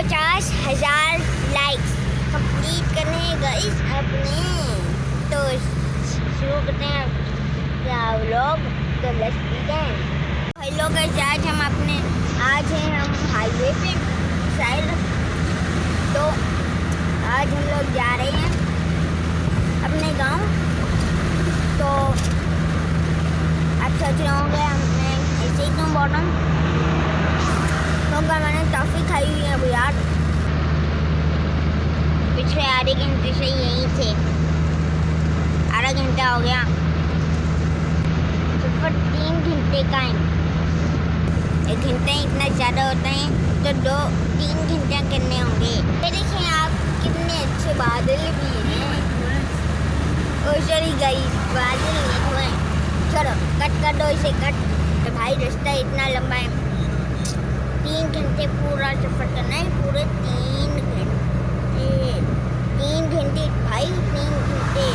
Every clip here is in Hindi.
50,000 लैक्स कंप्लीट करने हैं गाइस अपने। तो शुरू करते हैं क्या व्लॉग। तो लेट्स बिगिन। हेलो गाइस, आज हैं हम हाईवे पे शायद। तो आज हम लोग जा रहे हैं अपने गांव। तो आप सोच रहे होंगे मैं ऐसे ही क्यों बोल रहा हूँ, क्योंकि मैंने टॉफ़ी खाई हुई है अभी यार। पिछले आधे घंटे से यहीं थे, आधा घंटा हो गया। सिर्फ 3 घंटे का है। 1 घंटा इतना ज़्यादा होता है तो 2-3 घंटे करने होंगे। ये देखिए आप, कितने अच्छे बादल भी हैं। ओ सॉरी गाइस, बादल नहीं हुए। चलो कट कर दो इसे, कट। तो भाई रास्ता इतना लंबा है, 3 घंटे पूरा सफ़र करना है। पूरे 3 घंटे भाई, 3 घंटे।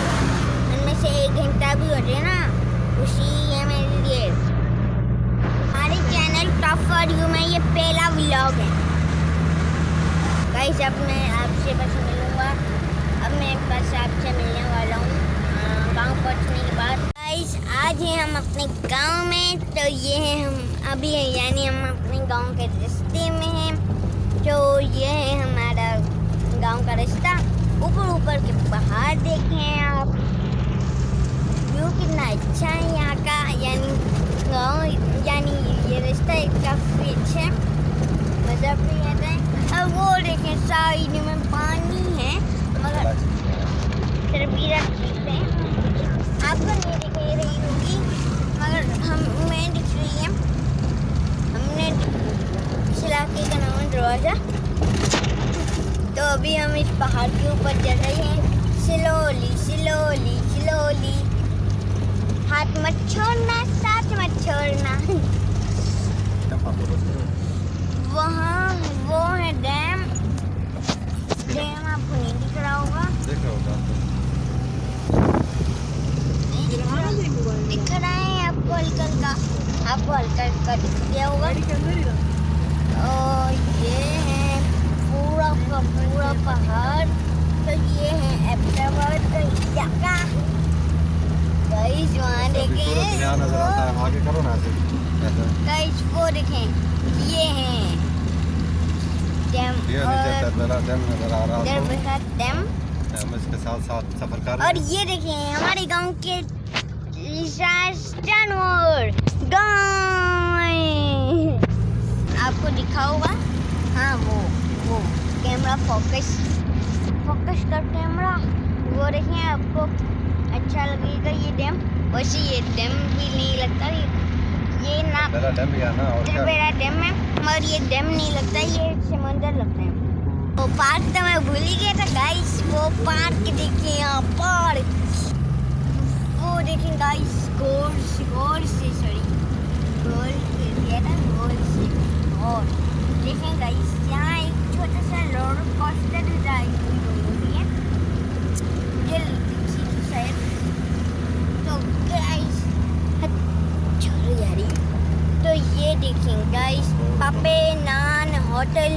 उनमें से 1 घंटा भी हो जाए ना, खुशी है मेरे लिए। हमारे चैनल टॉप फॉर यू में ये पहला व्लॉग है गाइस। अब मैं आपसे बस मिलूँगा। अब मैं बस आपसे मिलने वाला हूँ गांव पहुँचने के बाद। गाइस आज हैं हम अपने गांव में। तो ये है हम अभी है, यानी हम अपने गांव के रास्ते में हैं। तो ये है हमारा गांव का रास्ता। ऊपर के पहाड़ देखें आप, व्यू कितना अच्छा है यहाँ का। यानी गांव, यानी ये रास्ता काफ़ी अच्छा है, मज़ा भी आता है। अब वो देखें साइड में पानी है, मगर तरबीरा चीज़ें आपको नहीं दिख रही होगी, मगर हमें दिख रही है। हमने इस इलाके का नाम है दरवाज़ा। तो अभी हम इस पहाड़ के ऊपर चल रहे हैं, स्लोली स्लोली स्लोली। हाथ मत छोड़ना, साथ मत छोड़ना। वहाँ वो है डैम। डैम आपको नहीं दिख रहा होगा, दिख रहा है आपको हल्का, आपको हल्का दिख गया होगा। और ये है पूरा का पूरा पहाड़। तो ये है अबाtabad का इलाका गाइस। वहाँ देखें, आगे करो ना गाइस वो देखें, ये है डैम। डैम नजर आ रहा है, डैम हम इसके साथ सफर कर रहे हैं। और ये देखें हमारे गांव के जानवर गाय, आपको दिखा होगा। हाँ वो कैमरा फोकस कर कैमरा, वो देखें आपको अच्छा लगेगा ये डैम। वैसे ये डैम भी नहीं लगता, ये ना मेरा डैम भी है ना, और क्या मेरा डैम है, मगर ये डैम नहीं लगता, ये समंदर लगता है। वो पार्क तो मैं भूल ही गया था गाइस। वो पार्क देखिए यहाँ पार्क, वो देखें गाइस, गोल से और देखें गाइस, यहाँ एक छोटा सा रोलर कोस्टर भी है शायद। तो गाइस छोड़ो यारी। तो ये देखें गाइस, पापे नान होटल,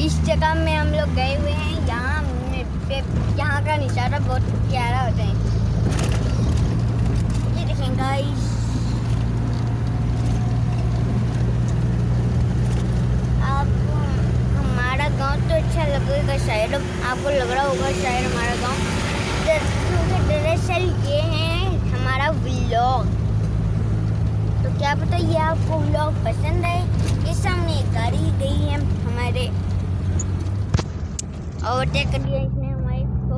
इस जगह में हम लोग गए हुए हैं। यहाँ का नज़ारा बहुत प्यारा होता है। ये देखें गाइस, आपको हमारा गांव तो अच्छा लगेगा शायद, आपको लग रहा होगा शायद हमारा गांव। दरअसल ये है हमारा व्लॉग। तो क्या पता ये आपको व्लॉग पसंद आए। ये सामने एक गाड़ी गई है हमारे, ओवरटेक कर दिया इसने हमारे को।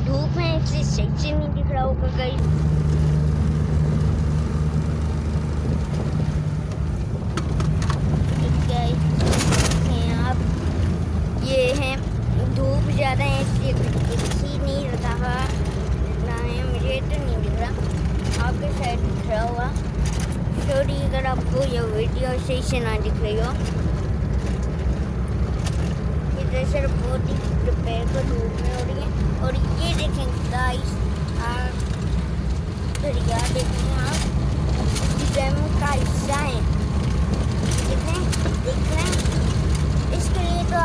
धूप है इसलिए सही से नहीं दिख रहा होगा गाइस। आप ये है, धूप ज़्यादा है इसलिए दिख नहीं रहा है, मुझे तो नहीं दिख रहा, आपके साइड दिख रहा होगा। सॉरी अगर आपको ये वीडियो सही से ना दिख रही हो। सर बहुत ही दोपहर को धूप में हो रही है। और ये देखें गाइस, दरिया देखें आप, डैम का हिस्सा है। देखें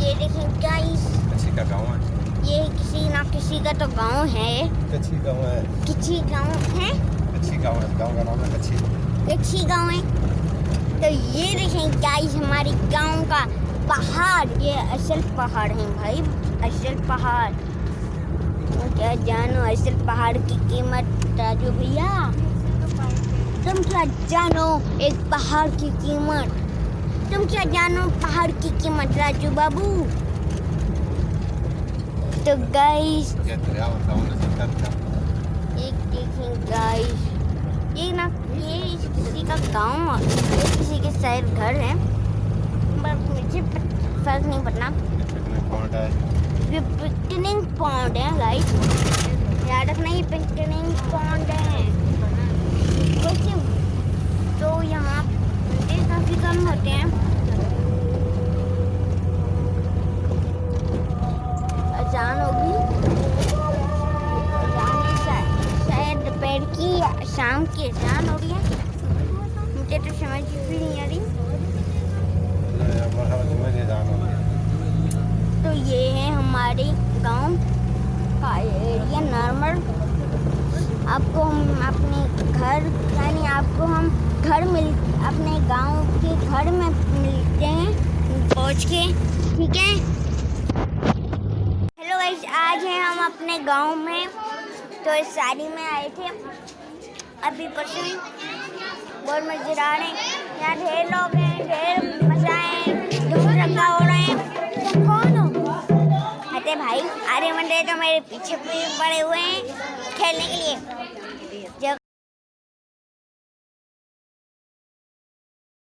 ये देखें गाइस, अच्छी का गाँव है। ये किसी ना किसी का तो गांव है। अच्छी गाँव है। किसी गांव है। अच्छी गाँव है। गाँव का नाम है अच्छी। अच्छी गांव है। तो ये देखें गाइस हमारे गांव का पहाड़, ये असल पहाड़ है भाई, असल पहाड़। क्या जानो असल पहाड़ की कीमत राजू भैया, तुम क्या जानो एक पहाड़ की कीमत, तुम क्या जानो पहाड़ की कीमत राजू बाबू। तो गाइस एक देखें गाइस, ये किसी का गांव, ये किसी के शायद घर है, बस मुझे फर्क नहीं पड़ना। ये पिकनिक पॉइंट है गाइस, याद रखना ये पिकनिक पॉइंट है। वैसे तो यहाँ बंदे काफ़ी कम होते हैं। अजान होगी, शायद दोपहर की या शाम की अजान हो रही है, मुझे तो समझ भी नहीं आ रही। तो ये है हमारे गांव का एरिया नॉर्मल। आपको हम अपने घर यानी आपको हम घर अपने गांव के घर में मिलते हैं पहुंच के, ठीक है। हेलो गाइस, आज हैं हम अपने गांव में, तो इस शादी में आए थे अभी परसों, बहुत मजेदार रहे हैं। यहाँ ढेर लोग हैं, ढेर मजा है, धूम धक्का हो रहे हैं। तुम कौन हो? अरे भाई, आर्य मंडे तो मेरे पीछे पड़े हुए हैं खेलने के लिए।